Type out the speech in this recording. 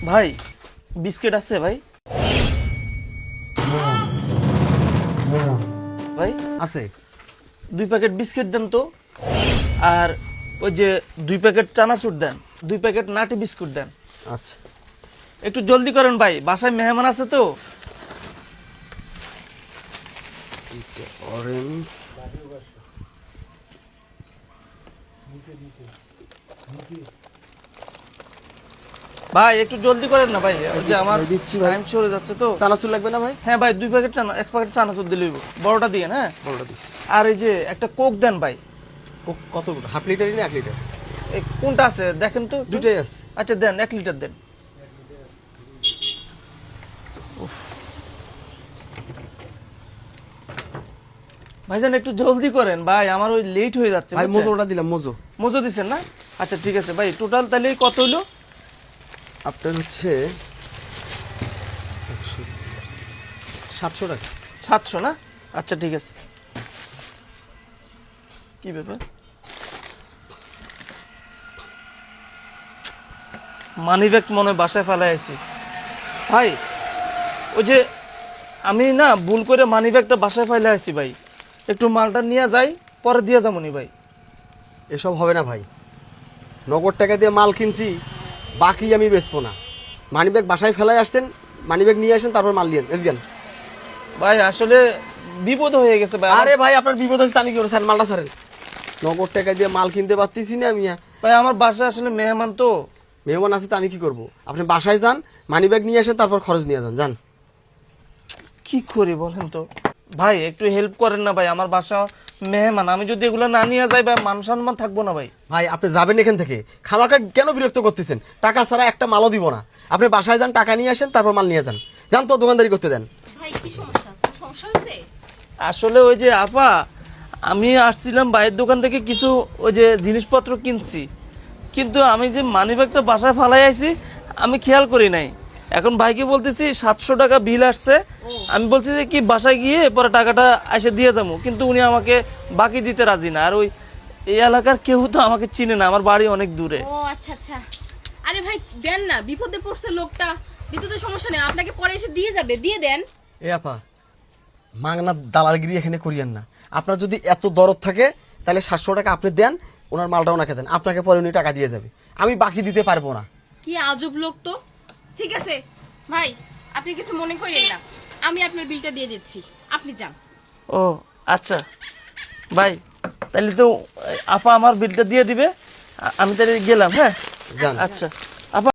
ভাই বিস্কিট আছে ভাই? ভাই আছে 2 প্যাকেট বিস্কিট দেন তো। আর ওই যে 2 প্যাকেট চানাচুর দেন, 2 প্যাকেট নাটি বিস্কুট দেন। আচ্ছা একটু জলদি করেন ভাই, বাসায় মেহমান আছে তো। অরেঞ্জ ভাই একটু জলদি করেন না ভাই, ওই যে আমার দিচ্ছি ভাই। টাইম চলে যাচ্ছে তো। চানাচুর লাগবে না ভাই? হ্যাঁ ভাই 2 প্যাকেট এক প্যাকেট চানাচুর দিলেই বড়টা দিয়ে। হ্যাঁ বড়টা দিচ্ছি। আর এই যে একটা কোক দেন ভাই। কত হাফ লিটারই না 1 লিটার? এই কোনটা আছে দেখেন তো একটু। দুটাই আছে। আচ্ছা দেন 1 লিটার দেন। ভাইজান একটু জলদি করেন ভাই, আমার ওই লেট হয়ে যাচ্ছে। ভাই বুঝছেন? মোজোটা দিলাম, মোজো। মজো দিছেন না? আচ্ছা ঠিক আছে ভাই, টোটাল তাহলে কত হইলো? আপনার হচ্ছে 700 টাকা। 700 না? আচ্ছা ঠিক আছে। কি ব্যাপার, মানি ব্যাগ মনে হয় বাসায় ফেলাই আছি। ভাই ওই যে আমি না ভুল করে মানি ব্যাগটা বাসায় ফেলে আছি ভাই, একটু মালটা নিয়ে যাই, পরে দিয়ে যাবনি ভাই। এসব হবে না ভাই, নগদ টাকা দিয়ে মাল কিনছি, বাকি আমি বেচবো না। মানিব্যাগ বাসায় ফেলাই আসছেন, মানিব্যাগ নিয়ে আসেন, তারপর মাল নিয়ে এদিকেন। ভাই আসলে বিপদ হয়ে গেছে ভাই। আরে ভাই আপনার বিপদ হচ্ছে, আমি কি করবো? স্যার মালটা ছাড়েন। নগদ টাকা দিয়ে মাল কিনতে পারতেছি না আমি। ভাই আমার বাসায় আসলে মেহমান তো। মেহমান আছে তো আমি কি করবো? আপনি বাসায় যান, মানিব্যাগ নিয়ে আসেন, তারপর খরচ নিয়ে যান। যান। কি করি বলেন তো ভাই, একটু হেল্প করেন না ভাই, আমার বাসা মেহমান, আমি যদি এগুলো না নিয়ে যাই ভাই মান সম্মান থাকবো না ভাই। ভাই আপনি যাবেন এখান থেকে, খামাকা কেন বিরক্ত করতেছেন? টাকা ছাড়া একটা মালও দিব না। আপনি বাসায় যান, টাকা নিয়ে আসেন, তারপর মাল নিয়ে যান। যান তো, দোকানদারি করতে দেন। ভাই কি সমস্যা? সমস্যা হয়েছে? আসলে ওই যে আপা, আমি আসছিলাম বাইরের দোকান থেকে কিছু ওই যে জিনিসপত্র কিনছি, কিন্তু আমি যে মানিব্যাগটা বাসায় ফালাই আইছি আমি খেয়াল করি নাই। এখন ভাইকে বলতেছি 700 টাকা বিল আসছে, আমি বলছি যে কি বাসায় গিয়ে পরে টাকাটা এসে দিয়ে যাবো, কিন্তু উনি আমাকে বাকি দিতে রাজি না। আর ওই এই এলাকার কেউ তো আমাকে চিনে না, আমার বাড়ি অনেক দূরে। ও আচ্ছা আচ্ছা। আরে ভাই দেন না, বিপদে পড়ছে লোকটা, দিতে তো সমস্যা নেই, আপনাকে পরে এসে দিয়ে যাবে, দিয়ে দেন। এ আপা, মাংনা দালালগিরি এখানে করিয়েন না। আপনার যদি এত দরদ থাকে তাহলে 700 টাকা আপনি দেন, ওনার মালটা ওনাকে দেন, আপনাকে পরে উনি টাকা দিয়ে যাবে। আমি বাকি দিতে পারবো না। কি আজব লোক তো। ঠিক আছে ভাই, আপনি কিছু মনে করেন না, আমি আপনার বিলটা দিয়ে দিচ্ছি, আপনি যান। ও আচ্ছা ভাই, তাহলে তো আপা আমার বিলটা দিয়ে দিবে, আমি তাহলে গেলাম। হ্যাঁ যান। আচ্ছা।